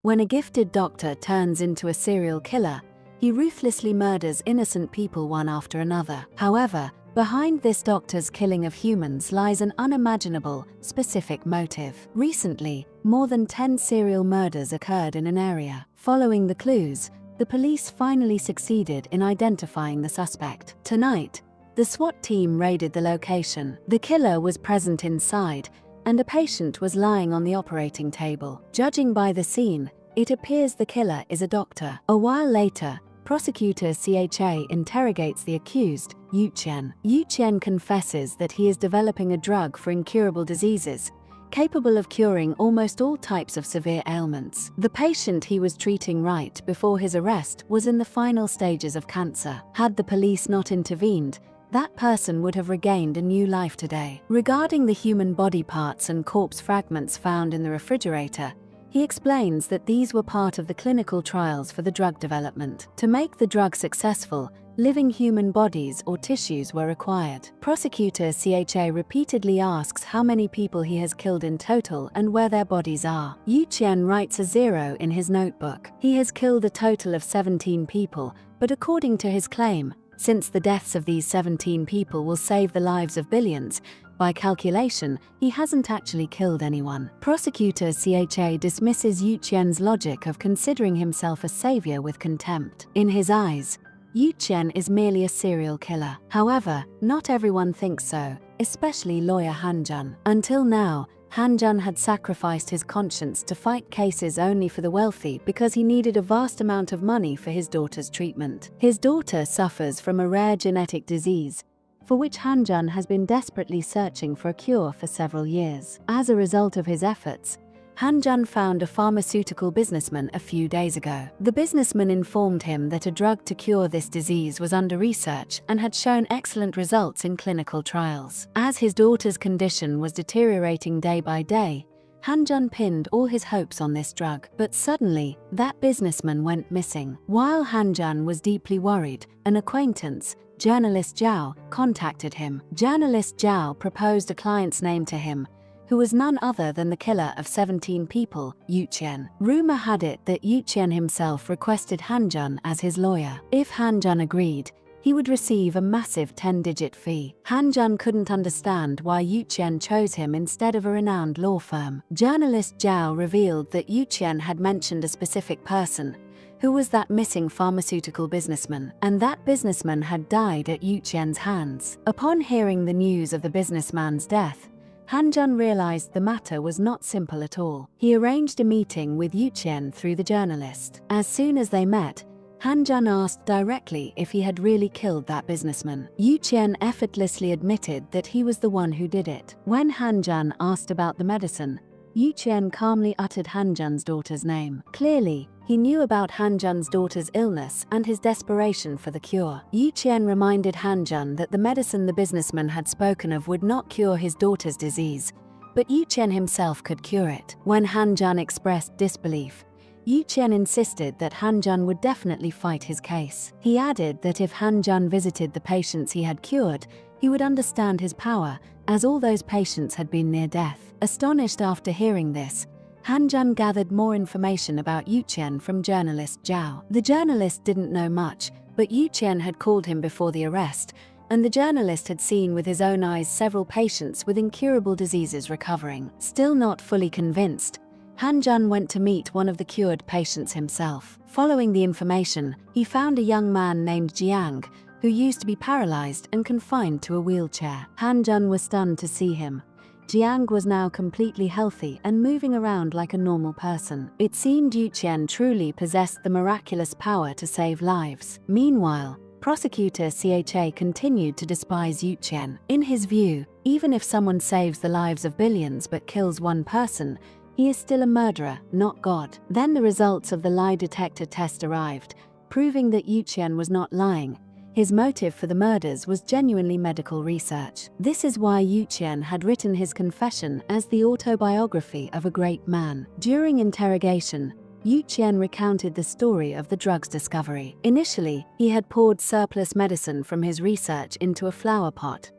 When a gifted doctor turns into a serial killer, he ruthlessly murders innocent people one after another. However, behind this doctor's killing of humans lies an unimaginable, specific motive. Recently, more than 10 serial murders occurred in an area. Following the clues, the police finally succeeded in identifying the suspect. Tonight, the SWAT team raided the location. The killer was present inside, and a patient was lying on the operating table. Judging by the scene, it appears the killer is a doctor. A while later, prosecutor CHA interrogates the accused, Yu Qian. Yu Qian confesses that he is developing a drug for incurable diseases, capable of curing almost all types of severe ailments. The patient he was treating right before his arrest was in the final stages of cancer. Had the police not intervened, that person would have regained a new life today. Regarding the human body parts and corpse fragments found in the refrigerator, he explains that these were part of the clinical trials for the drug development. To make the drug successful, living human bodies or tissues were required. Prosecutor CHA repeatedly asks how many people he has killed in total and where their bodies are. Yu Qian writes a 0 in his notebook. He has killed a total of 17 people, but according to his claim, since the deaths of these 17 people will save the lives of billions, by calculation, he hasn't actually killed anyone. Prosecutor CHA dismisses Yu Qian's logic of considering himself a savior with contempt. In his eyes, Yu Qian is merely a serial killer. However, not everyone thinks so, especially lawyer Han Jun. Until now, Han Jun had sacrificed his conscience to fight cases only for the wealthy because he needed a vast amount of money for his daughter's treatment. His daughter suffers from a rare genetic disease, for which Han Jun has been desperately searching for a cure for several years. As a result of his efforts, Han Jun found a pharmaceutical businessman a few days ago. The businessman informed him that a drug to cure this disease was under research and had shown excellent results in clinical trials. As his daughter's condition was deteriorating day by day, Han Jun pinned all his hopes on this drug. But suddenly, that businessman went missing. While Han Jun was deeply worried, an acquaintance, journalist Zhao, contacted him. Journalist Zhao proposed a client's name to him, who was none other than the killer of 17 people, Yu Qian. Rumor had it that Yu Qian himself requested Han Jun as his lawyer. If Han Jun agreed, he would receive a massive 10-digit fee. Han Jun couldn't understand why Yu Qian chose him instead of a renowned law firm. Journalist Zhao revealed that Yu Qian had mentioned a specific person, who was that missing pharmaceutical businessman, and that businessman had died at Yu Qian's hands. Upon hearing the news of the businessman's death, Han Jun realized the matter was not simple at all. He arranged a meeting with Yu Qian through the journalist. As soon as they met, Han Jun asked directly if he had really killed that businessman. Yu Qian effortlessly admitted that he was the one who did it. When Han Jun asked about the medicine, Yu Qian calmly uttered Han Jun's daughter's name. Clearly, he knew about Han Jun's daughter's illness and his desperation for the cure. Yu Qian reminded Han Jun that the medicine the businessman had spoken of would not cure his daughter's disease, but Yu Qian himself could cure it. When Han Jun expressed disbelief, Yu Qian insisted that Han Jun would definitely fight his case. He added that if Han Jun visited the patients he had cured, he would understand his power, as all those patients had been near death. Astonished after hearing this, Han Jun gathered more information about Yu Qian from journalist Zhao. The journalist didn't know much, but Yu Qian had called him before the arrest, and the journalist had seen with his own eyes several patients with incurable diseases recovering. Still not fully convinced, Han Jun went to meet one of the cured patients himself. Following the information, he found a young man named Jiang, who used to be paralyzed and confined to a wheelchair. Han Jun was stunned to see him. Jiang was now completely healthy and moving around like a normal person. It seemed Yu Qian truly possessed the miraculous power to save lives. Meanwhile, prosecutor CHA continued to despise Yu Qian. In his view, even if someone saves the lives of billions but kills one person, he is still a murderer, not God. Then the results of the lie detector test arrived, proving that Yu Qian was not lying. His motive for the murders was genuinely medical research. This is why Yu Qian had written his confession as the autobiography of a great man. During interrogation, Yu Qian recounted the story of the drug's discovery. Initially, he had poured surplus medicine from his research into a flower pot,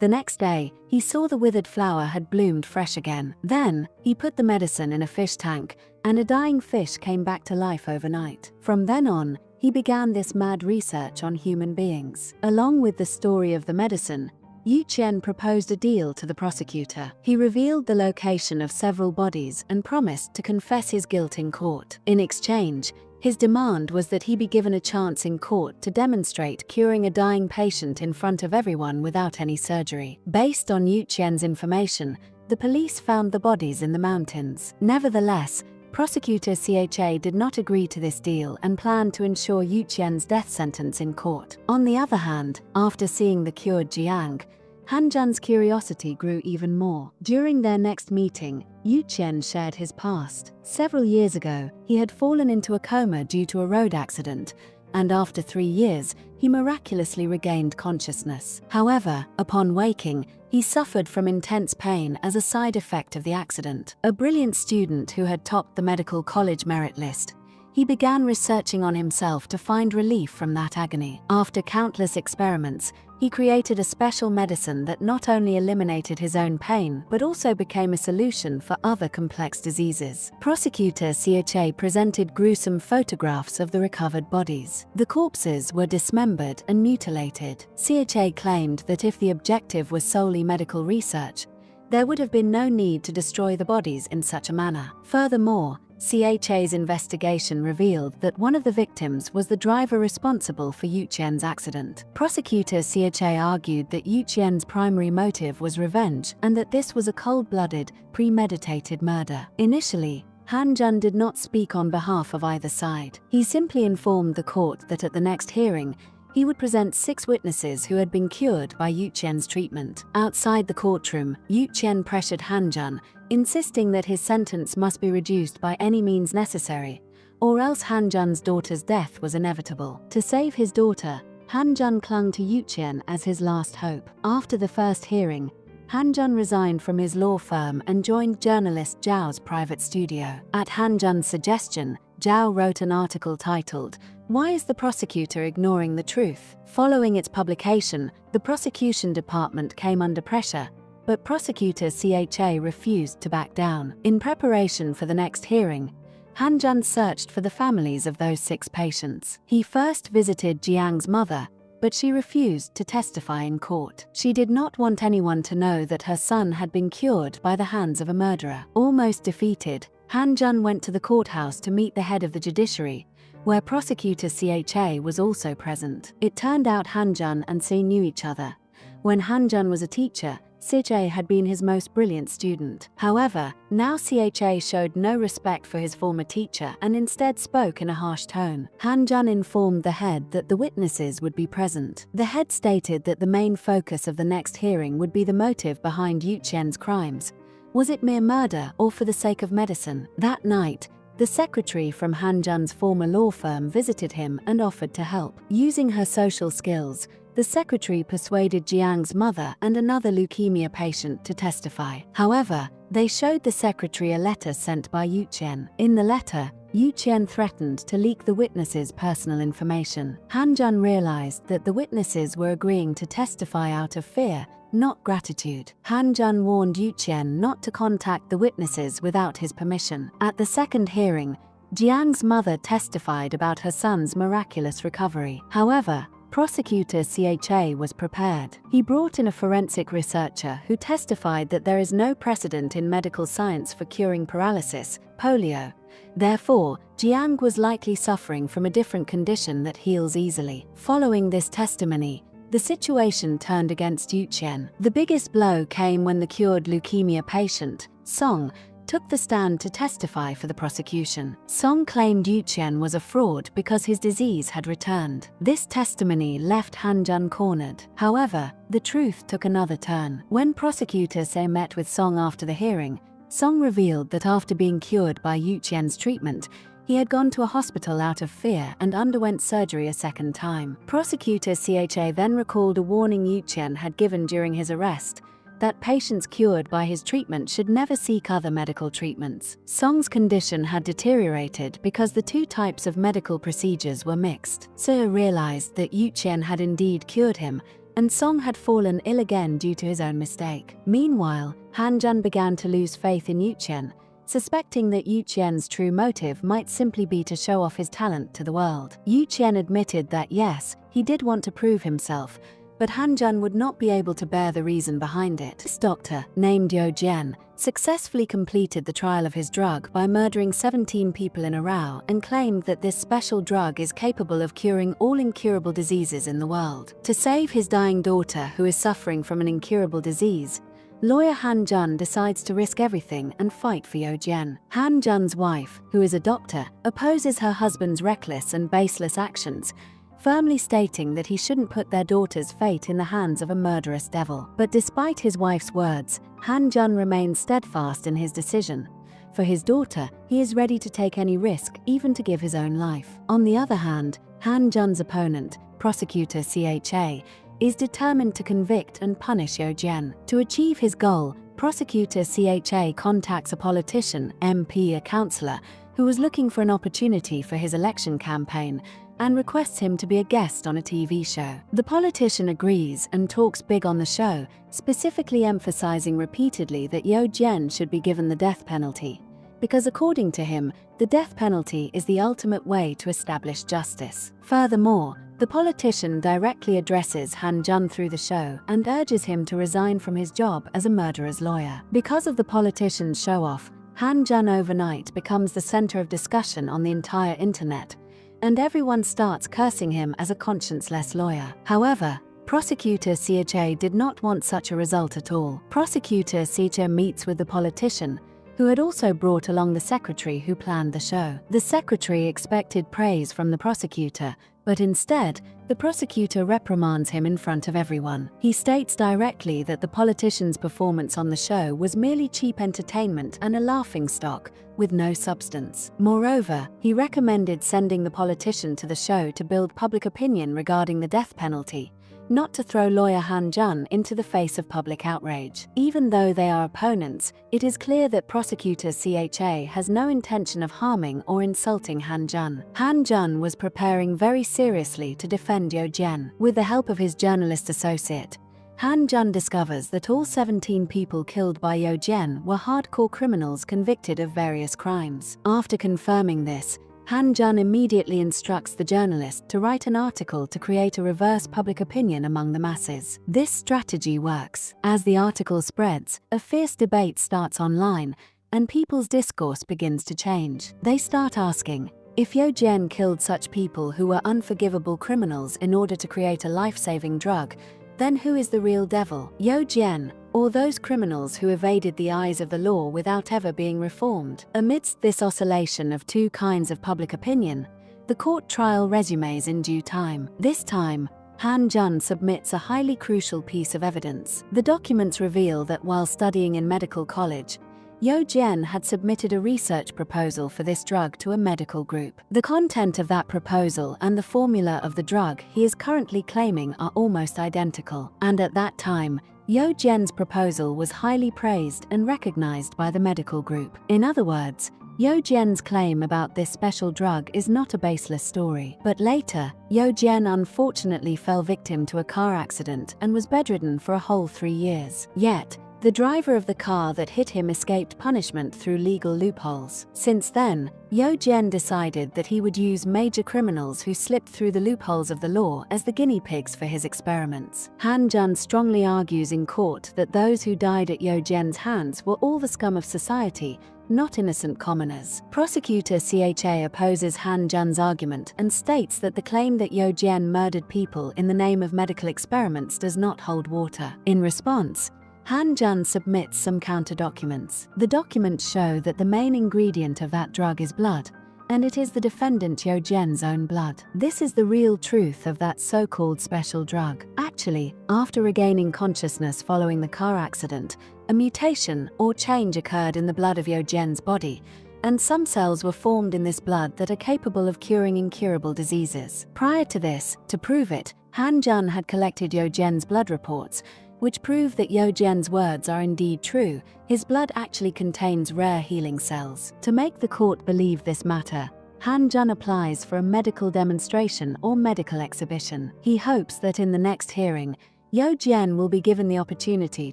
The next day, he saw the withered flower had bloomed fresh again. Then, he put the medicine in a fish tank, and a dying fish came back to life overnight. From then on, he began this mad research on human beings. Along with the story of the medicine, Yu Qian proposed a deal to the prosecutor. He revealed the location of several bodies and promised to confess his guilt in court. In exchange, his demand was that he be given a chance in court to demonstrate curing a dying patient in front of everyone without any surgery. Based on Yu Qian's information, the police found the bodies in the mountains. Nevertheless, Prosecutor Cha did not agree to this deal and planned to ensure Yu Qian's death sentence in court. On the other hand, after seeing the cured Jiang, Han Zhan's curiosity grew even more. During their next meeting, Yu Qian shared his past. Several years ago, he had fallen into a coma due to a road accident, and after 3 years, he miraculously regained consciousness. However, upon waking, he suffered from intense pain as a side effect of the accident. A brilliant student who had topped the medical college merit list, he began researching on himself to find relief from that agony. After countless experiments, he created a special medicine that not only eliminated his own pain but also became a solution for other complex diseases. Prosecutor Cha presented gruesome photographs of the recovered bodies. The corpses were dismembered and mutilated. Cha claimed that if the objective was solely medical research, there would have been no need to destroy the bodies in such a manner. Furthermore, Cha's investigation revealed that one of the victims was the driver responsible for Yu Qian's accident. Prosecutor Cha argued that Yu Qian's primary motive was revenge and that this was a cold-blooded, premeditated murder. Initially, Han Zhan did not speak on behalf of either side. He simply informed the court that at the next hearing, he would present 6 witnesses who had been cured by Yu Qian's treatment. Outside the courtroom, Yu Qian pressured Han Zhan, insisting that his sentence must be reduced by any means necessary, or else Han Zhan's daughter's death was inevitable. To save his daughter, Han Zhan clung to Yu Qian as his last hope. After the first hearing, Han Zhan resigned from his law firm and joined journalist Zhao's private studio. At Han Zhan's suggestion, Zhao wrote an article titled, "Why is the prosecutor ignoring the truth?" Following its publication, the prosecution department came under pressure, but prosecutor Cha refused to back down. In preparation for the next hearing, Han Zhan searched for the families of those 6 patients. He first visited Jiang's mother, but she refused to testify in court. She did not want anyone to know that her son had been cured by the hands of a murderer. Almost defeated, Han Zhan went to the courthouse to meet the head of the judiciary, where prosecutor Cha was also present. It turned out Han Zhan and Xie knew each other. When Han Zhan was a teacher, Cha had been his most brilliant student. However, now Cha showed no respect for his former teacher and instead spoke in a harsh tone. Han Zhan informed the head that the witnesses would be present. The head stated that the main focus of the next hearing would be the motive behind Yu Qian's crimes. Was it mere murder or for the sake of medicine? That night, the secretary from Han Zhan's former law firm visited him and offered to help. Using her social skills, the secretary persuaded Jiang's mother and another leukemia patient to testify. However, they showed the secretary a letter sent by Yu Qian. In the letter, Yu Qian threatened to leak the witnesses' personal information. Han Zhan realized that the witnesses were agreeing to testify out of fear, not gratitude. Han Zhan warned Yu Qian not to contact the witnesses without his permission. At the second hearing, Jiang's mother testified about her son's miraculous recovery. However, prosecutor Cha was prepared. He brought in a forensic researcher who testified that there is no precedent in medical science for curing paralysis, polio. Therefore, Jiang was likely suffering from a different condition that heals easily. Following this testimony, the situation turned against Yu Qian. The biggest blow came when the cured leukemia patient, Song, took the stand to testify for the prosecution. Song claimed Yu Qian was a fraud because his disease had returned. This testimony left Han Zhan cornered. However, the truth took another turn. When prosecutor Say met with Song after the hearing, Song revealed that after being cured by Yu Qian's treatment, he had gone to a hospital out of fear and underwent surgery a second time. Prosecutor Cha then recalled a warning Yu Qian had given during his arrest, that patients cured by his treatment should never seek other medical treatments. Song's condition had deteriorated because the 2 types of medical procedures were mixed. So realized that Yu Qian had indeed cured him, and Song had fallen ill again due to his own mistake. Meanwhile, Han Jun began to lose faith in Yu Qian, suspecting that Yu Qian's true motive might simply be to show off his talent to the world. Yu Qian admitted that yes, he did want to prove himself, but Han Jun would not be able to bear the reason behind it. This doctor, named Yo Jian, successfully completed the trial of his drug by murdering 17 people in a row and claimed that this special drug is capable of curing all incurable diseases in the world. To save his dying daughter, who is suffering from an incurable disease, lawyer Han Jun decides to risk everything and fight for Yo Jian. Han Jun's wife, who is a doctor, opposes her husband's reckless and baseless actions, firmly stating that he shouldn't put their daughter's fate in the hands of a murderous devil. But despite his wife's words, Han Jun remains steadfast in his decision. For his daughter, he is ready to take any risk, even to give his own life. On the other hand, Han Jun's opponent, prosecutor Cha, is determined to convict and punish Yo Jian. To achieve his goal, prosecutor Cha contacts a politician, MP, a councillor, who was looking for an opportunity for his election campaign, and requests him to be a guest on a TV show. The politician agrees and talks big on the show, specifically emphasizing repeatedly that Yo Jian should be given the death penalty, because according to him, the death penalty is the ultimate way to establish justice. Furthermore, the politician directly addresses Han Jun through the show and urges him to resign from his job as a murderer's lawyer. Because of the politician's show-off, Han Jun overnight becomes the center of discussion on the entire internet, and everyone starts cursing him as a conscienceless lawyer. However, prosecutor Cha did not want such a result at all. Prosecutor Cha meets with the politician, who had also brought along the secretary who planned the show. The secretary expected praise from the prosecutor, but instead, the prosecutor reprimands him in front of everyone. He states directly that the politician's performance on the show was merely cheap entertainment and a laughingstock, with no substance. Moreover, he recommended sending the politician to the show to build public opinion regarding the death penalty, not to throw lawyer Han Jun into the face of public outrage. Even though they are opponents, it is clear that prosecutor Cha has no intention of harming or insulting Han Jun. Han Jun was preparing very seriously to defend Yo Jian. With the help of his journalist associate, Han Jun discovers that all 17 people killed by Yo Jian were hardcore criminals convicted of various crimes. After confirming this, Han Jun immediately instructs the journalist to write an article to create a reverse public opinion among the masses. This strategy works. As the article spreads, a fierce debate starts online, and people's discourse begins to change. They start asking, if Yo Jian killed such people who were unforgivable criminals in order to create a life-saving drug, then who is the real devil? Yo Jian, or those criminals who evaded the eyes of the law without ever being reformed? Amidst this oscillation of two kinds of public opinion, the court trial resumes in due time. This time, Han Jun submits a highly crucial piece of evidence. The documents reveal that while studying in medical college, Yo Jian had submitted a research proposal for this drug to a medical group. The content of that proposal and the formula of the drug he is currently claiming are almost identical. And at that time, Yo Jian's proposal was highly praised and recognized by the medical group. In other words, Yo Jian's claim about this special drug is not a baseless story. But later, Yo Jian unfortunately fell victim to a car accident and was bedridden for a whole 3 years. Yet, the driver of the car that hit him escaped punishment through legal loopholes. Since then, Yo Jian decided that he would use major criminals who slipped through the loopholes of the law as the guinea pigs for his experiments. Han Jun strongly argues in court that those who died at Yo Jian's hands were all the scum of society, not innocent commoners. Prosecutor Cha opposes Han Jun's argument and states that the claim that Yo Jian murdered people in the name of medical experiments does not hold water. In response, Han Jun submits some counter-documents. The documents show that the main ingredient of that drug is blood, and it is the defendant Yo Jian's own blood. This is the real truth of that so-called special drug. Actually, after regaining consciousness following the car accident, a mutation or change occurred in the blood of Yo Jian's body, and some cells were formed in this blood that are capable of curing incurable diseases. Prior to this, to prove it, Han Jun had collected Yo Jian's blood reports, which prove that Yo Jian's words are indeed true. His blood actually contains rare healing cells. To make the court believe this matter, Han Jun applies for a medical demonstration or medical exhibition. He hopes that in the next hearing, Yo Jian will be given the opportunity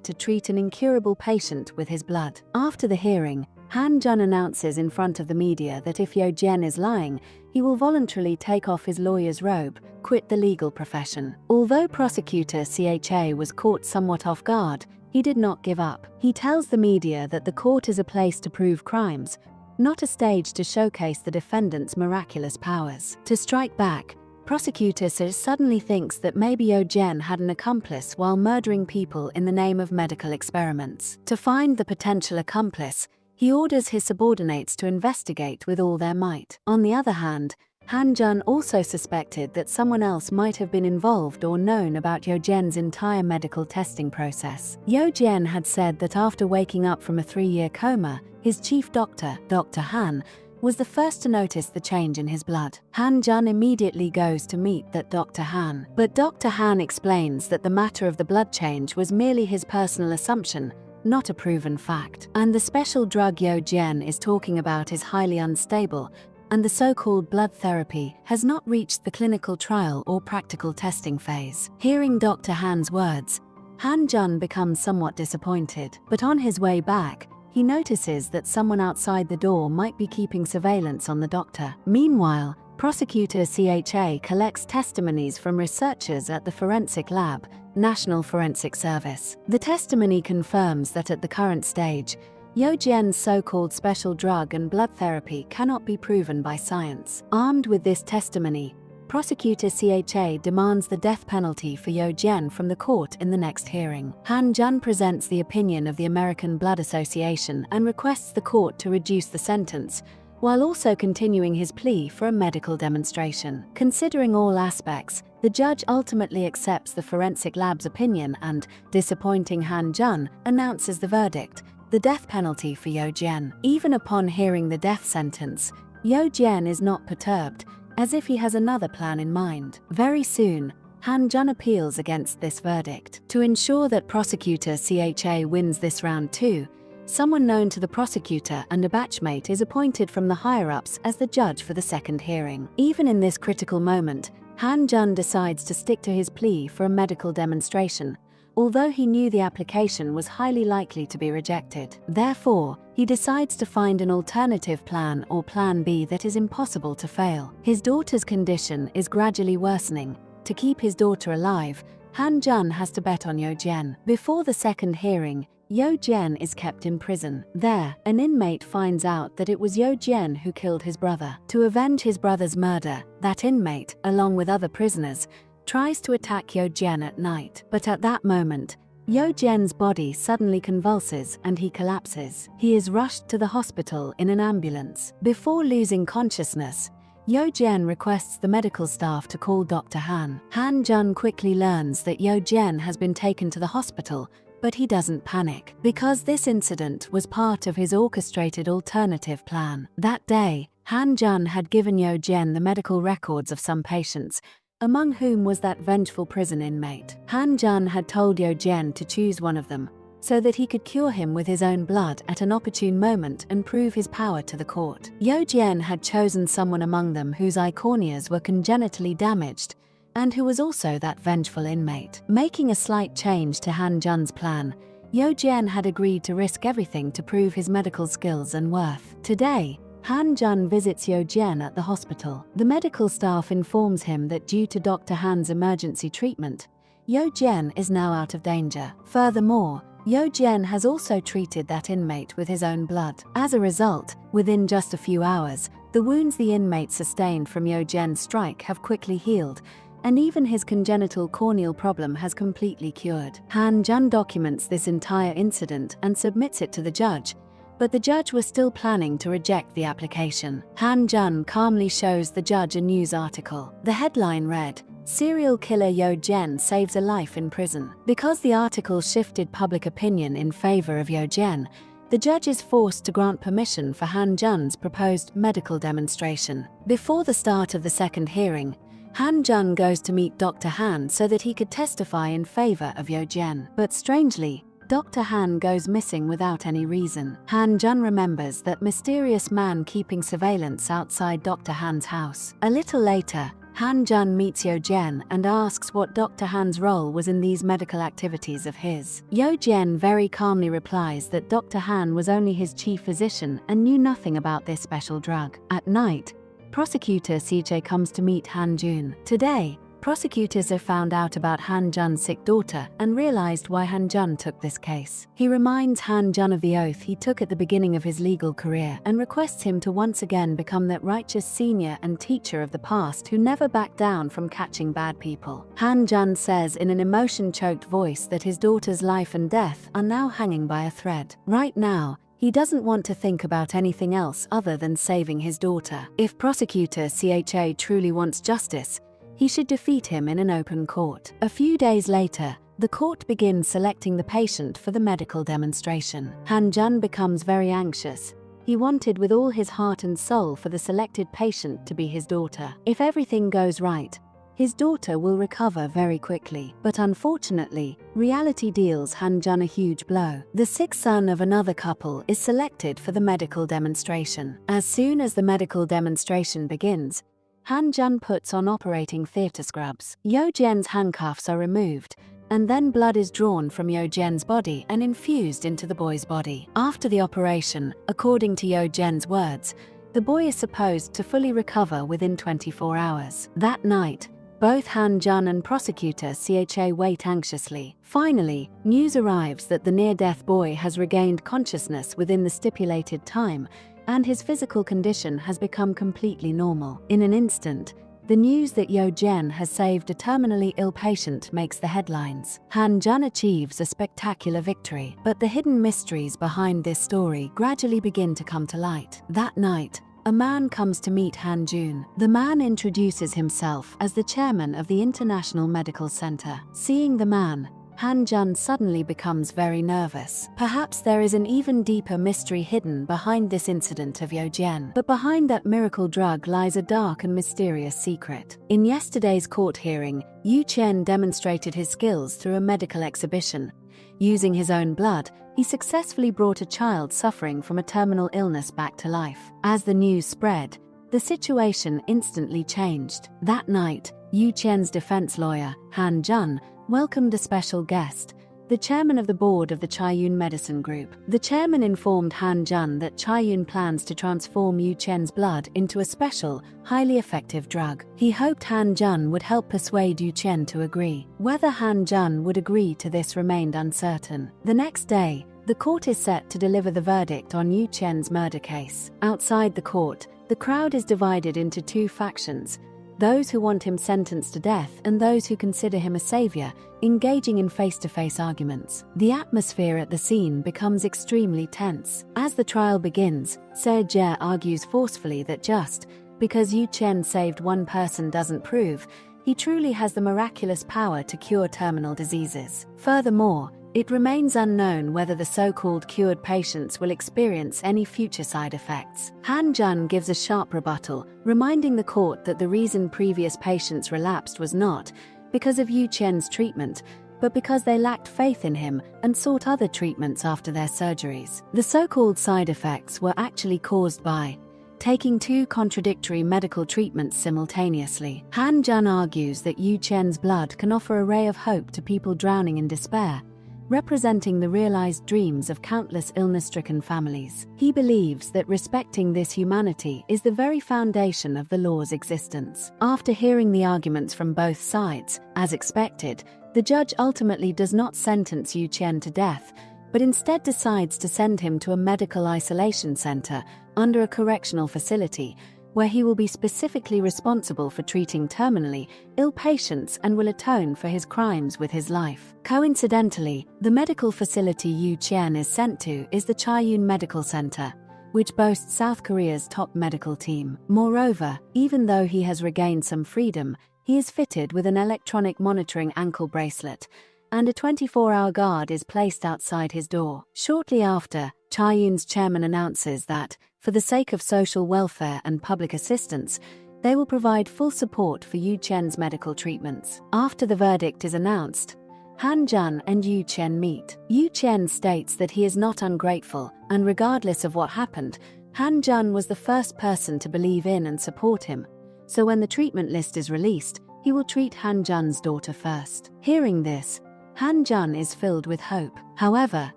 to treat an incurable patient with his blood. After the hearing, Han Jun announces in front of the media that if Yo Jian is lying, he will voluntarily take off his lawyer's robe, quit the legal profession. Although prosecutor CHA was caught somewhat off guard, he did not give up. He tells the media that the court is a place to prove crimes, not a stage to showcase the defendant's miraculous powers. To strike back, prosecutor suddenly thinks that maybe Yo Jian had an accomplice while murdering people in the name of medical experiments. To find the potential accomplice, he orders his subordinates to investigate with all their might. On the other hand, Han Jun also suspected that someone else might have been involved or known about Yo Jian's entire medical testing process. Yo Jian had said that after waking up from a 3-year coma, his chief doctor, Dr. Han, was the first to notice the change in his blood. Han Jun immediately goes to meet that Dr. Han, but Dr. Han explains that the matter of the blood change was merely his personal assumption, not a proven fact. And the special drug Yo Jian is talking about is highly unstable, and the so-called blood therapy has not reached the clinical trial or practical testing phase. Hearing Dr. Han's words, Han Jun becomes somewhat disappointed, but on his way back, he notices that someone outside the door might be keeping surveillance on the doctor. Meanwhile, prosecutor CHA collects testimonies from researchers at the forensic lab, National Forensic Service. The testimony confirms that at the current stage, Yo Jian's so-called special drug and blood therapy cannot be proven by science. Armed with this testimony, prosecutor CHA demands the death penalty for Yo Jian from the court in the next hearing. Han Jun presents the opinion of the American Blood Association and requests the court to reduce the sentence, while also continuing his plea for a medical demonstration. Considering all aspects, the judge ultimately accepts the forensic lab's opinion and, disappointing Han Jun, announces the verdict: the death penalty for Yo Jian. Even upon hearing the death sentence, Yo Jian is not perturbed, as if he has another plan in mind. Very soon, Han Jun appeals against this verdict. To ensure that prosecutor CHA wins this round too, someone known to the prosecutor and a batchmate is appointed from the higher-ups as the judge for the second hearing. Even in this critical moment, Han Jun decides to stick to his plea for a medical demonstration, although he knew the application was highly likely to be rejected. Therefore, he decides to find an alternative plan or plan B that is impossible to fail. His daughter's condition is gradually worsening. To keep his daughter alive, Han Jun has to bet on Yo Jian. Before the second hearing, Yo Jian is kept in prison. There, an inmate finds out that it was Yo Jian who killed his brother. To avenge his brother's murder, that inmate, along with other prisoners, tries to attack Yo Jian at night. But at that moment, Yo Jian's body suddenly convulses and he collapses. He is rushed to the hospital in an ambulance. Before losing consciousness, Yo Jian requests the medical staff to call Dr. Han. Han Jun quickly learns that Yo Jian has been taken to the hospital, but he doesn't panic, because this incident was part of his orchestrated alternative plan. That day, Han Jun had given Yo Jian the medical records of some patients, among whom was that vengeful prison inmate. Han Jun had told Yo Jian to choose one of them, so that he could cure him with his own blood at an opportune moment and prove his power to the court. Yo Jian had chosen someone among them whose corneas were congenitally damaged, and who was also that vengeful inmate. Making a slight change to Han Jun's plan, Yo Jian had agreed to risk everything to prove his medical skills and worth. Today, Han Jun visits Yo Jian at the hospital. The medical staff informs him that due to Dr. Han's emergency treatment, Yo Jian is now out of danger. Furthermore, Yo Jian has also treated that inmate with his own blood. As a result, within just a few hours, the wounds the inmate sustained from Yo Jian's strike have quickly healed, and even his congenital corneal problem has completely cured. Han Jun documents this entire incident and submits it to the judge, but the judge was still planning to reject the application. Han Jun calmly shows the judge a news article. The headline read, "Serial killer Yo Jian saves a life in prison." Because the article shifted public opinion in favor of Yo Jian, the judge is forced to grant permission for Han Jun's proposed medical demonstration. Before the start of the second hearing, Han Jun goes to meet Dr. Han so that he could testify in favor of Yo Jian. But strangely, Dr. Han goes missing without any reason. Han Jun remembers that mysterious man keeping surveillance outside Dr. Han's house. A little later, Han Jun meets Yo Jian and asks what Dr. Han's role was in these medical activities of his. Yo Jian very calmly replies that Dr. Han was only his chief physician and knew nothing about this special drug. At night, prosecutor CJ comes to meet Han Jun. Today, prosecutors have found out about Han Jun's sick daughter and realized why Han Jun took this case. He reminds Han Jun of the oath he took at the beginning of his legal career and requests him to once again become that righteous senior and teacher of the past who never backed down from catching bad people. Han Jun says in an emotion-choked voice that his daughter's life and death are now hanging by a thread. Right now, he doesn't want to think about anything else other than saving his daughter. If prosecutor CHA truly wants justice, he should defeat him in an open court. A few days later, the court begins selecting the patient for the medical demonstration. Han Jun becomes very anxious. He wanted with all his heart and soul for the selected patient to be his daughter. If everything goes right, his daughter will recover very quickly. But unfortunately, reality deals Han Jun a huge blow. The sick son of another couple is selected for the medical demonstration. As soon as the medical demonstration begins, Han Jun puts on operating theater scrubs. Yo Jian's handcuffs are removed, and then blood is drawn from Yo Jian's body and infused into the boy's body. After the operation, according to Yo Jian's words, the boy is supposed to fully recover within 24 hours. That night, both Han Jun and prosecutor CHA wait anxiously. Finally, news arrives that the near-death boy has regained consciousness within the stipulated time, and his physical condition has become completely normal. In an instant, the news that Yo Jian has saved a terminally ill patient makes the headlines. Han Jun achieves a spectacular victory, but the hidden mysteries behind this story gradually begin to come to light. That night, a man comes to meet Han Jun. The man introduces himself as the chairman of the International Medical Center. Seeing the man, Han Jun suddenly becomes very nervous. Perhaps there is an even deeper mystery hidden behind this incident of Yo Jian. But behind that miracle drug lies a dark and mysterious secret. In yesterday's court hearing, Yu Chen demonstrated his skills through a medical exhibition. Using his own blood, he successfully brought a child suffering from a terminal illness back to life. As the news spread, the situation instantly changed. That night, Yu Chen's defense lawyer, Han Jun, welcomed a special guest, the chairman of the board of the Chaiyun Medicine Group. The chairman informed Han Jun that Chaiyun plans to transform Yu Chen's blood into a special, highly effective drug. He hoped Han Jun would help persuade Yu Chen to agree. Whether Han Jun would agree to this remained uncertain. The next day, the court is set to deliver the verdict on Yu Chen's murder case. Outside the court, the crowd is divided into two factions: those who want him sentenced to death and those who consider him a savior, engaging in face-to-face arguments. The atmosphere at the scene becomes extremely tense. As the trial begins, Jie argues forcefully that just because Yu Chen saved one person doesn't prove he truly has the miraculous power to cure terminal diseases. Furthermore, it remains unknown whether the so-called cured patients will experience any future side effects. Han Jun gives a sharp rebuttal, reminding the court that the reason previous patients relapsed was not because of Yu Chen's treatment, but because they lacked faith in him and sought other treatments after their surgeries. The so-called side effects were actually caused by taking two contradictory medical treatments simultaneously. Han Jun argues that Yu Chen's blood can offer a ray of hope to people drowning in despair, representing the realized dreams of countless illness-stricken families. He believes that respecting this humanity is the very foundation of the law's existence. After hearing the arguments from both sides, as expected, the judge ultimately does not sentence Yu Chen to death, but instead decides to send him to a medical isolation center under a correctional facility, where he will be specifically responsible for treating terminally ill patients and will atone for his crimes with his life. Coincidentally, the medical facility Yu Chen is sent to is the Chaiyun Medical Center, which boasts South Korea's top medical team. Moreover, even though he has regained some freedom, he is fitted with an electronic monitoring ankle bracelet, and a 24-hour guard is placed outside his door. Shortly after, Chaiyun's chairman announces that, for the sake of social welfare and public assistance, they will provide full support for Yu Chen's medical treatments. After the verdict is announced, Han Jun and Yu Chen meet. Yu Chen states that he is not ungrateful, and regardless of what happened, Han Jun was the first person to believe in and support him, so when the treatment list is released, he will treat Han Jun's daughter first. Hearing this, Han Jun is filled with hope. However,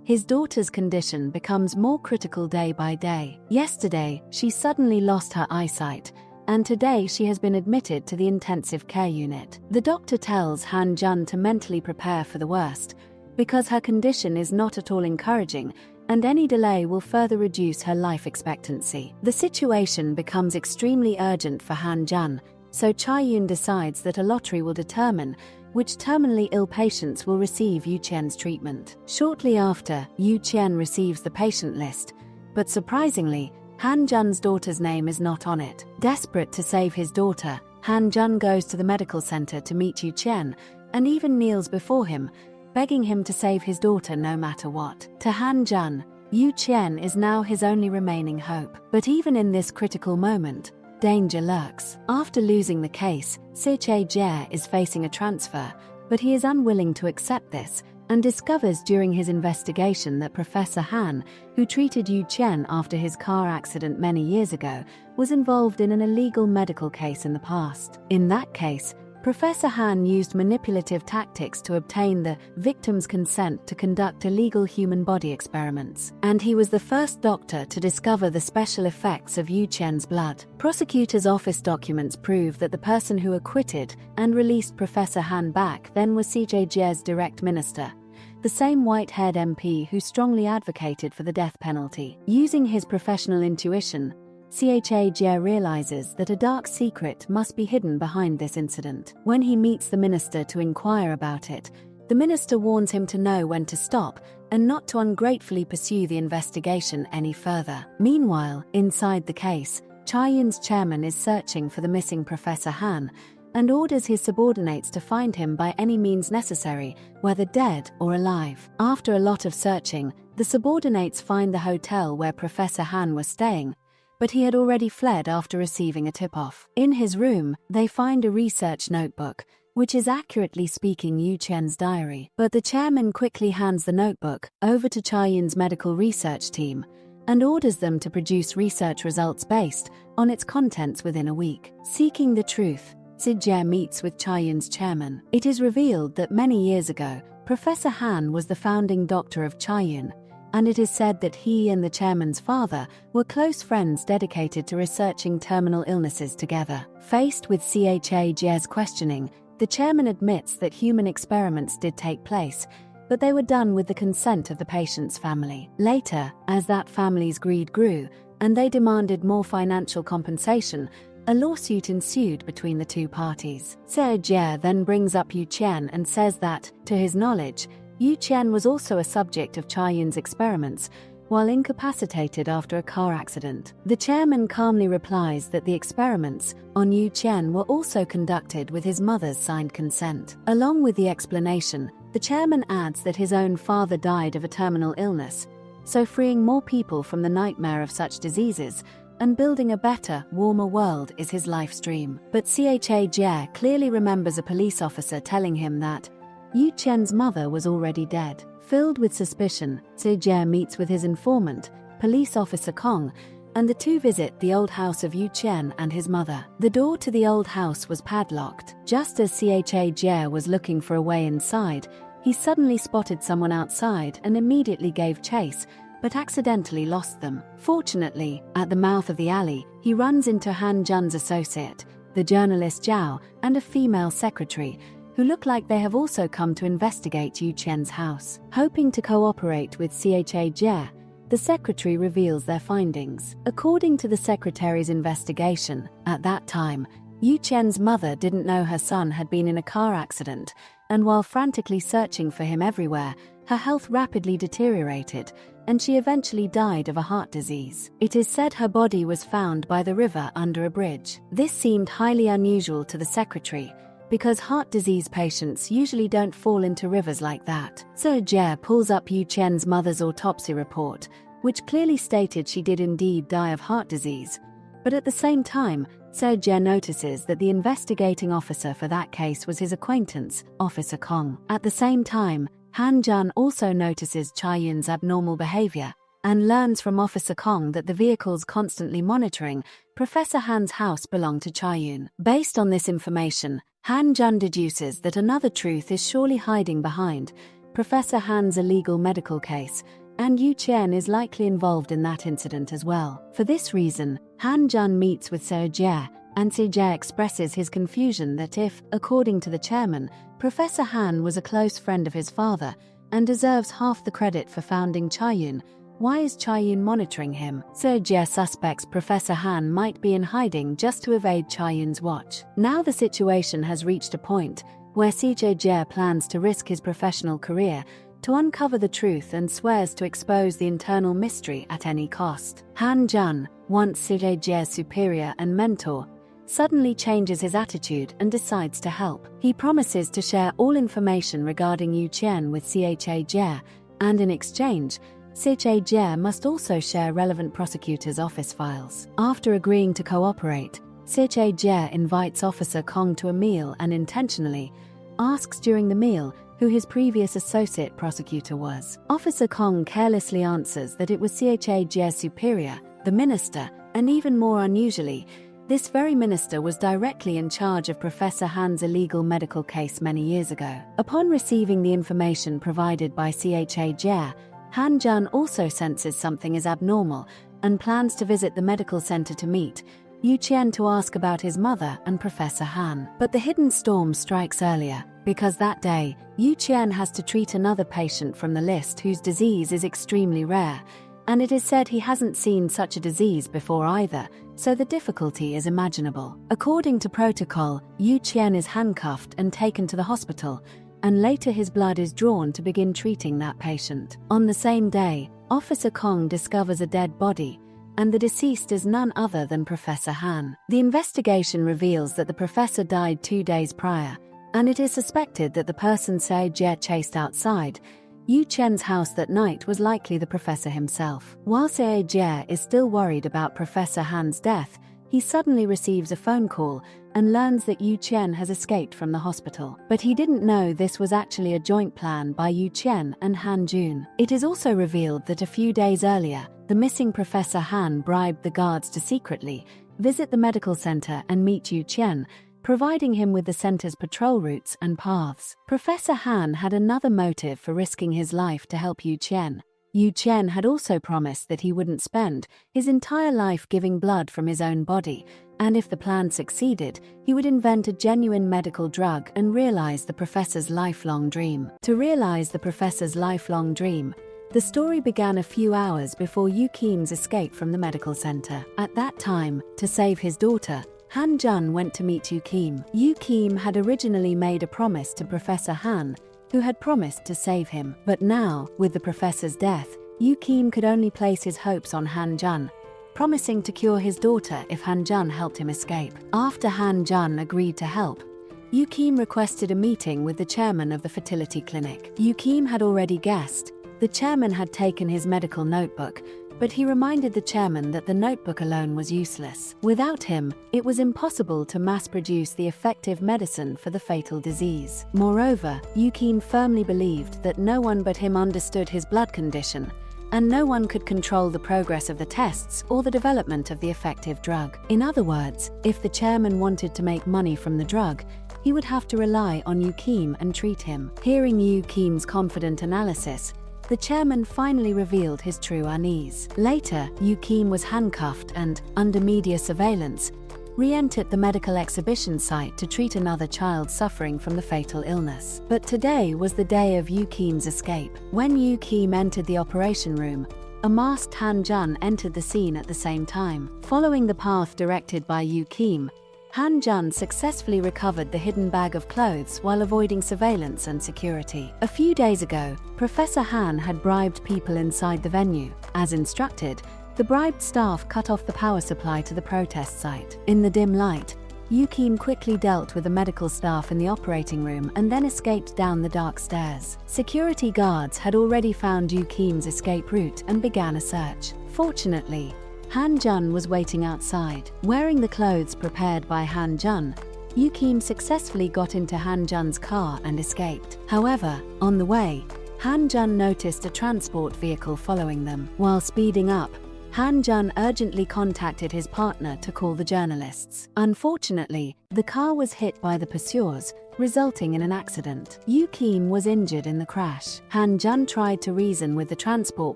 his daughter's condition becomes more critical day by day. Yesterday, she suddenly lost her eyesight, and today she has been admitted to the intensive care unit. The doctor tells Han Jun to mentally prepare for the worst, because her condition is not at all encouraging, and any delay will further reduce her life expectancy. The situation becomes extremely urgent for Han Jun, so Cha-Yun decides that a lottery will determine which terminally ill patients will receive Yu Qian's treatment. Shortly after, Yu Qian receives the patient list, but surprisingly, Han Jun's daughter's name is not on it. Desperate to save his daughter, Han Jun goes to the medical center to meet Yu Qian, and even kneels before him, begging him to save his daughter no matter what. To Han Jun, Yu Qian is now his only remaining hope. But even in this critical moment, danger lurks. After losing the case, Che Jie is facing a transfer, but he is unwilling to accept this, and discovers during his investigation that Professor Han, who treated Yu Qian after his car accident many years ago, was involved in an illegal medical case in the past. In that case, Professor Han used manipulative tactics to obtain the victim's consent to conduct illegal human body experiments, and he was the first doctor to discover the special effects of Yu Qian's blood. Prosecutor's office documents prove that the person who acquitted and released Professor Han back then was CJ Jie's direct minister, the same white-haired MP who strongly advocated for the death penalty. Using his professional intuition, Jie realizes that a dark secret must be hidden behind this incident. When he meets the minister to inquire about it, the minister warns him to know when to stop and not to ungratefully pursue the investigation any further. Meanwhile, inside the case, Cha-Yun's chairman is searching for the missing Professor Han and orders his subordinates to find him by any means necessary, whether dead or alive. After a lot of searching, the subordinates find the hotel where Professor Han was staying, but he had already fled after receiving a tip-off. In his room, they find a research notebook, which is accurately speaking Yu Qian's diary. But the chairman quickly hands the notebook over to Cha-Yun's medical research team and orders them to produce research results based on its contents within a week. Seeking the truth, Jie meets with Cha-Yun's chairman. It is revealed that many years ago, Professor Han was the founding doctor of Cha-Yun, and it is said that he and the chairman's father were close friends dedicated to researching terminal illnesses together. Faced with Jie's questioning, the chairman admits that human experiments did take place, but they were done with the consent of the patient's family. Later, as that family's greed grew, and they demanded more financial compensation, a lawsuit ensued between the two parties. Jie then brings up Yu Qian and says that, to his knowledge, Yu Qian was also a subject of Cha-Yun's experiments, while incapacitated after a car accident. The chairman calmly replies that the experiments on Yu Qian were also conducted with his mother's signed consent. Along with the explanation, the chairman adds that his own father died of a terminal illness, so freeing more people from the nightmare of such diseases and building a better, warmer world is his life's dream. But Jie clearly remembers a police officer telling him that Yu Qian's mother was already dead. Filled with suspicion, Jie meets with his informant, police officer Kong, and the two visit the old house of Yu Qian and his mother. The door to the old house was padlocked. Just as Jie was looking for a way inside, he suddenly spotted someone outside and immediately gave chase, but accidentally lost them. Fortunately, at the mouth of the alley, he runs into Han Jun's associate, the journalist Zhao, and a female secretary, who look like they have also come to investigate Yu Qian's house. Hoping to cooperate with Jie, the secretary reveals their findings. According to the secretary's investigation, at that time, Yu Qian's mother didn't know her son had been in a car accident, and while frantically searching for him everywhere, her health rapidly deteriorated, and she eventually died of a heart disease. It is said her body was found by the river under a bridge. This seemed highly unusual to the secretary, because heart disease patients usually don't fall into rivers like that. Jie pulls up Yu Qian's mother's autopsy report, which clearly stated she did indeed die of heart disease. But at the same time, Jie notices that the investigating officer for that case was his acquaintance, Officer Kong. At the same time, Han Jun also notices Cha-Yun's abnormal behavior, and learns from Officer Kong that the vehicles constantly monitoring Professor Han's house belong to Chaiyun. Based on this information, Han Jun deduces that another truth is surely hiding behind Professor Han's illegal medical case, and Yu Qian is likely involved in that incident as well. For this reason, Han Jun meets with Seo Jie, and Seo Jie expresses his confusion that if, according to the chairman, Professor Han was a close friend of his father and deserves half the credit for founding Chaiyun, why is Chaiyun monitoring him? Seo Jie suspects Professor Han might be in hiding just to evade Chaiyun's watch. Now the situation has reached a point where Seo Jie plans to risk his professional career to uncover the truth and swears to expose the internal mystery at any cost. Han Jun, once Seo Jie's superior and mentor, suddenly changes his attitude and decides to help. He promises to share all information regarding Yu Qian with Seo Jie, and in exchange, Seo Jie must also share relevant prosecutor's office files. After agreeing to cooperate, Seo Jie invites Officer Kong to a meal and intentionally asks during the meal who his previous associate prosecutor was. Officer Kong carelessly answers that it was Seo Jie's superior, the minister, and even more unusually, this very minister was directly in charge of Professor Han's illegal medical case many years ago. Upon receiving the information provided by Seo Jie, Han Jun also senses something is abnormal and plans to visit the medical center to meet Yu Qian to ask about his mother and Professor Han. But the hidden storm strikes earlier, because that day, Yu Qian has to treat another patient from the list whose disease is extremely rare, and it is said he hasn't seen such a disease before either, so the difficulty is imaginable. According to protocol, Yu Qian is handcuffed and taken to the hospital, and later his blood is drawn to begin treating that patient. On the same day, Officer Kong discovers a dead body, and the deceased is none other than Professor Han. The investigation reveals that the professor died 2 days prior, and it is suspected that the person Seo Jie chased outside Yu Qian's house that night was likely the professor himself. While Seo Jie is still worried about Professor Han's death, he suddenly receives a phone call and learns that Yu Qian has escaped from the hospital. But he didn't know this was actually a joint plan by Yu Qian and Han Jun. It is also revealed that a few days earlier, the missing Professor Han bribed the guards to secretly visit the medical center and meet Yu Qian, providing him with the center's patrol routes and paths. Professor Han had another motive for risking his life to help Yu Qian. Yu Qian had also promised that he wouldn't spend his entire life giving blood from his own body, and if the plan succeeded, he would invent a genuine medical drug and realize the professor's lifelong dream. To realize the professor's lifelong dream, the story began a few hours before Yu Kim's escape from the medical center. At that time, to save his daughter, Han Jun went to meet Yu Kim. Yu Kim had originally made a promise to Professor Han, who had promised to save him. But now, with the professor's death, Yu Kim could only place his hopes on Han Jun, promising to cure his daughter if Han Jun helped him escape. After Han Jun agreed to help, Yu Kim requested a meeting with the chairman of the fertility clinic. Yu Kim had already guessed. The chairman had taken his medical notebook, but he reminded the chairman that the notebook alone was useless. Without him, it was impossible to mass-produce the effective medicine for the fatal disease. Moreover, Yu Kim firmly believed that no one but him understood his blood condition, and no one could control the progress of the tests or the development of the effective drug. In other words, if the chairman wanted to make money from the drug, he would have to rely on Yu Kim and treat him. Hearing Yu Kim's confident analysis, the chairman finally revealed his true unease. Later, Yu Kim was handcuffed and, under media surveillance, re-entered the medical exhibition site to treat another child suffering from the fatal illness. But today was the day of Yu Kim's escape. When Yu Kim entered the operation room, a masked Han Jun entered the scene at the same time. Following the path directed by Yu Kim, Han Jun successfully recovered the hidden bag of clothes while avoiding surveillance and security. A few days ago, Professor Han had bribed people inside the venue. As instructed, the bribed staff cut off the power supply to the protest site. In the dim light, Yu Kim quickly dealt with the medical staff in the operating room and then escaped down the dark stairs. Security guards had already found Yu Kim's escape route and began a search. Fortunately, Han Jun was waiting outside. Wearing the clothes prepared by Han Jun, Yu Kim successfully got into Han Jun's car and escaped. However, on the way, Han-jun noticed a transport vehicle following them. While speeding up, Han-jun urgently contacted his partner to call the journalists. Unfortunately, the car was hit by the pursuers, resulting in an accident. Yu-kim was injured in the crash. Han-jun tried to reason with the transport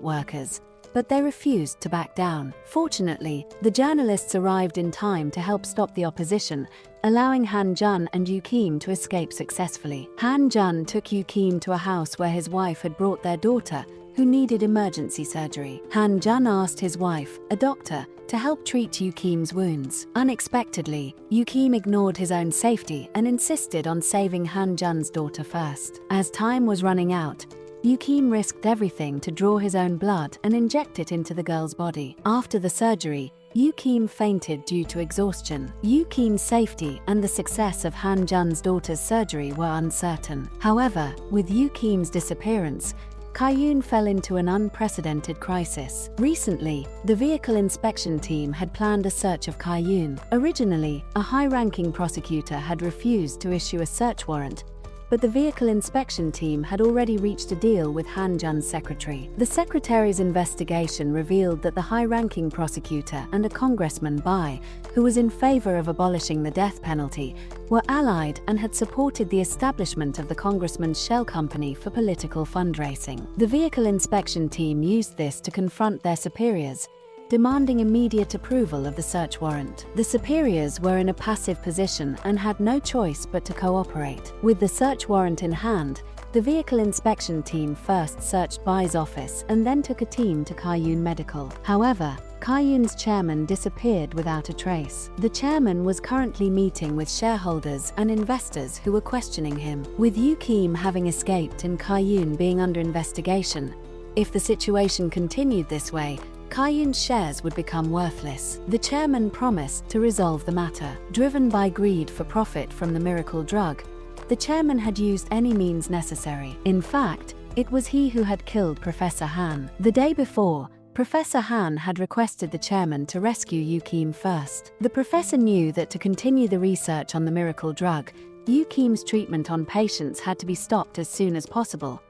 workers, but they refused to back down. Fortunately, the journalists arrived in time to help stop the opposition, allowing Han-jun and Yu-kim to escape successfully. Han-jun took Yu-kim to a house where his wife had brought their daughter, who needed emergency surgery. Han-jun asked his wife, a doctor, to help treat Yu-kim's wounds. Unexpectedly, Yu-kim ignored his own safety and insisted on saving Han-jun's daughter first. As time was running out, Yu-kim risked everything to draw his own blood and inject it into the girl's body. After the surgery, Yu-kim fainted due to exhaustion. Yu-kim's safety and the success of Han-jun's daughter's surgery were uncertain. However, with Yu-kim's disappearance, Kyoon fell into an unprecedented crisis. Recently, the vehicle inspection team had planned a search of Kyoon. Originally, a high-ranking prosecutor had refused to issue a search warrant, but the vehicle inspection team had already reached a deal with Han-jun's secretary. The secretary's investigation revealed that the high-ranking prosecutor and a congressman Bai, who was in favor of abolishing the death penalty, were allied and had supported the establishment of the congressman's shell company for political fundraising. The vehicle inspection team used this to confront their superiors, demanding immediate approval of the search warrant. The superiors were in a passive position and had no choice but to cooperate. With the search warrant in hand, the vehicle inspection team first searched Bai's office and then took a team to Kyoon Medical. However, Kyoon's chairman disappeared without a trace. The chairman was currently meeting with shareholders and investors who were questioning him. With Yu-kim having escaped and Kyoon being under investigation, if the situation continued this way, Kyoon's shares would become worthless. The chairman promised to resolve the matter. Driven by greed for profit from the miracle drug, the chairman had used any means necessary. In fact, it was he who had killed Professor Han. The day before, Professor Han had requested the chairman to rescue Yu-kim first. The professor knew that to continue the research on the miracle drug, Yu-kim's treatment on patients had to be stopped as soon as possible.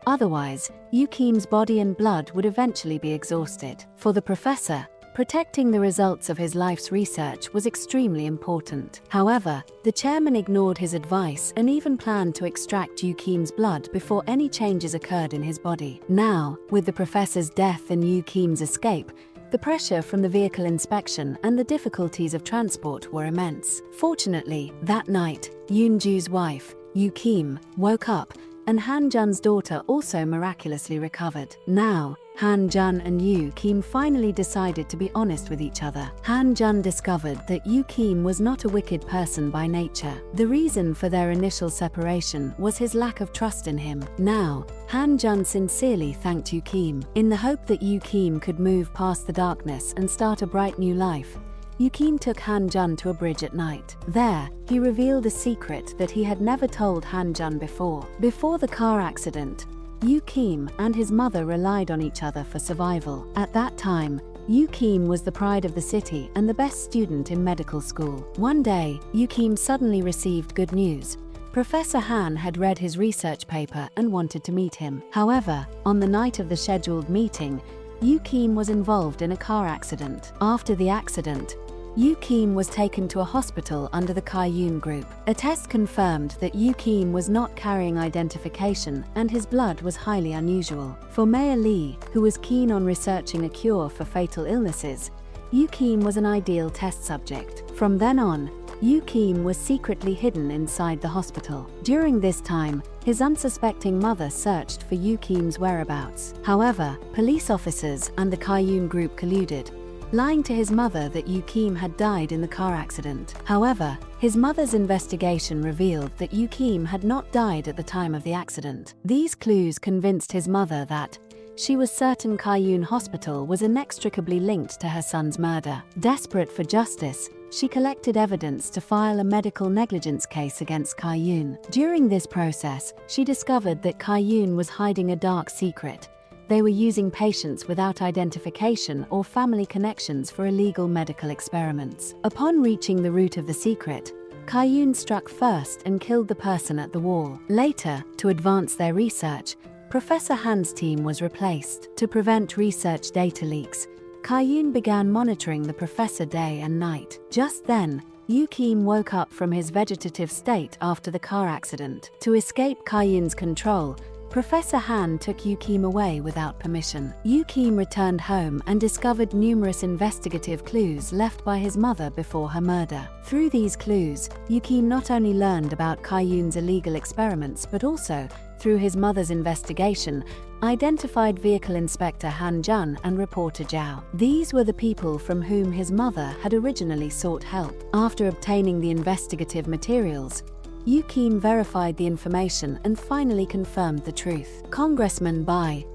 Otherwise, Yu-kim's body and blood would eventually be exhausted. For the professor, protecting the results of his life's research was extremely important. However, the chairman ignored his advice and even planned to extract Yu-kim's blood before any changes occurred in his body. Now, with the professor's death and Yu-kim's escape, the pressure from the vehicle inspection and the difficulties of transport were immense. Fortunately, that night, Yoon-ju's wife, Yu-kim, woke up, and Han-jun's daughter also miraculously recovered. Now, Han-jun and Yu-kim finally decided to be honest with each other. Han-jun discovered that Yu-kim was not a wicked person by nature. The reason for their initial separation was his lack of trust in him. Now, Han-jun sincerely thanked Yu-kim. In the hope that Yu-kim could move past the darkness and start a bright new life, Yu-kim took Han-jun to a bridge at night. There, he revealed a secret that he had never told Han-jun before. Before the car accident, Yu-kim and his mother relied on each other for survival. At that time, Yu-kim was the pride of the city and the best student in medical school. One day, Yu-kim suddenly received good news. Professor Han had read his research paper and wanted to meet him. However, on the night of the scheduled meeting, Yu-kim was involved in a car accident. After the accident, Yu-kim was taken to a hospital under the Kyoon group. A test confirmed that Yu-kim was not carrying identification and his blood was highly unusual. For Mayor Lee, who was keen on researching a cure for fatal illnesses, Yu-kim was an ideal test subject. From then on, Yu-kim was secretly hidden inside the hospital. During this time, his unsuspecting mother searched for Yu-kim's whereabouts. However, police officers and the Kyoon group colluded, lying to his mother that Yu-kim had died in the car accident. However, his mother's investigation revealed that Yu-kim had not died at the time of the accident. These clues convinced his mother that she was certain Kyoon Hospital was inextricably linked to her son's murder. Desperate for justice, she collected evidence to file a medical negligence case against Kyoon. During this process, she discovered that Kyoon was hiding a dark secret. They were using patients without identification or family connections for illegal medical experiments. Upon reaching the root of the secret, Kyoon struck first and killed the person at the wall. Later, to advance their research, Professor Han's team was replaced. To prevent research data leaks, Kar-Yun began monitoring the professor day and night. Just then, Yu-Kim woke up from his vegetative state after the car accident. To escape Kar-Yun's control, Professor Han took Yu-Kim away without permission. Yu-Kim returned home and discovered numerous investigative clues left by his mother before her murder. Through these clues, Yu-Kim not only learned about Kar-Yun's illegal experiments but also, through his mother's investigation, identified Vehicle Inspector Han Jun and reporter Zhao. These were the people from whom his mother had originally sought help. After obtaining the investigative materials, Yu-Kim verified the information and finally confirmed the truth. Congressmen,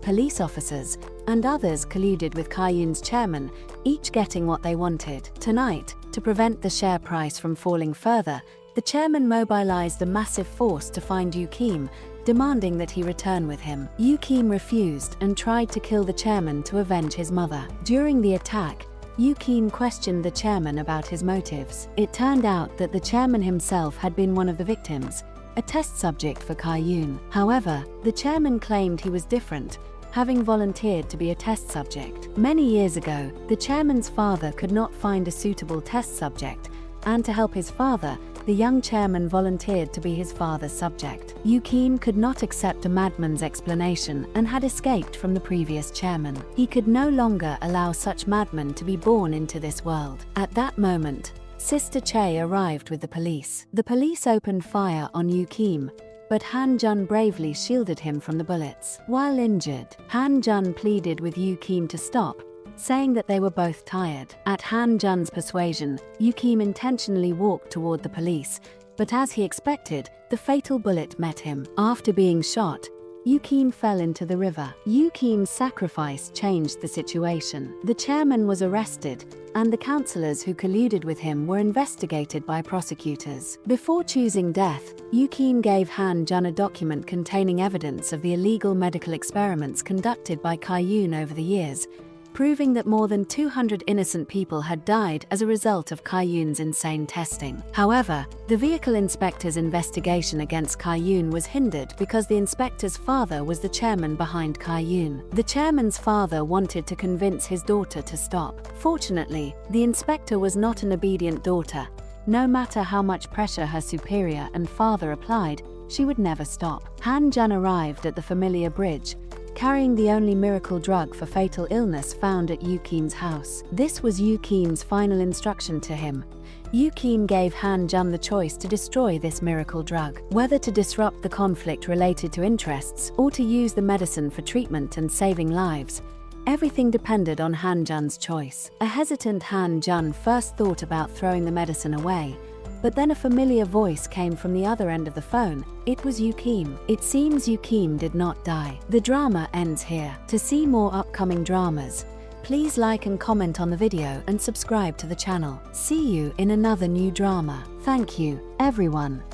police officers, and others colluded with Kar-Yun's chairman, each getting what they wanted. Tonight, to prevent the share price from falling further, the chairman mobilized a massive force to find Yu-Kim, demanding that he return with him. Yu-Kim refused and tried to kill the chairman to avenge his mother. During the attack, Yu-Kim questioned the chairman about his motives. It turned out that the chairman himself had been one of the victims, a test subject for Kar-Yun. However, the chairman claimed he was different, having volunteered to be a test subject. Many years ago, the chairman's father could not find a suitable test subject, and to help his father, the young chairman volunteered to be his father's subject. Yu-Kim could not accept a madman's explanation and had escaped from the previous chairman. He could no longer allow such madmen to be born into this world. At that moment, Sister Che arrived with the police. The police opened fire on Yu-Kim, but Han Jun bravely shielded him from the bullets. While injured, Han Jun pleaded with Yu-Kim to stop, saying that they were both tired. At Han Jun's persuasion, Yu-Kim intentionally walked toward the police, but as he expected, the fatal bullet met him. After being shot, Yu-Kim fell into the river. Yu-Kim's sacrifice changed the situation. The chairman was arrested, and the councillors who colluded with him were investigated by prosecutors. Before choosing death, Yu-Kim gave Han Jun a document containing evidence of the illegal medical experiments conducted by Kar-Yun over the years, proving that more than 200 innocent people had died as a result of Kar-Yun's insane testing. However, the vehicle inspector's investigation against Kar-Yun was hindered because the inspector's father was the chairman behind Kar-Yun. The chairman's father wanted to convince his daughter to stop. Fortunately, the inspector was not an obedient daughter. No matter how much pressure her superior and father applied, she would never stop. Han Jun arrived at the familiar bridge, carrying the only miracle drug for fatal illness found at Yu-Kim's house. This was Yu-Kim's final instruction to him. Yu-Kim gave Han Jun the choice to destroy this miracle drug, whether to disrupt the conflict related to interests or to use the medicine for treatment and saving lives. Everything depended on Han Jun's choice. A hesitant Han Jun first thought about throwing the medicine away, but then a familiar voice came from the other end of the phone. It was Yu-Kim. It seems Yu-Kim did not die. The drama ends here. To see more upcoming dramas, please like and comment on the video and subscribe to the channel. See you in another new drama. Thank you, everyone.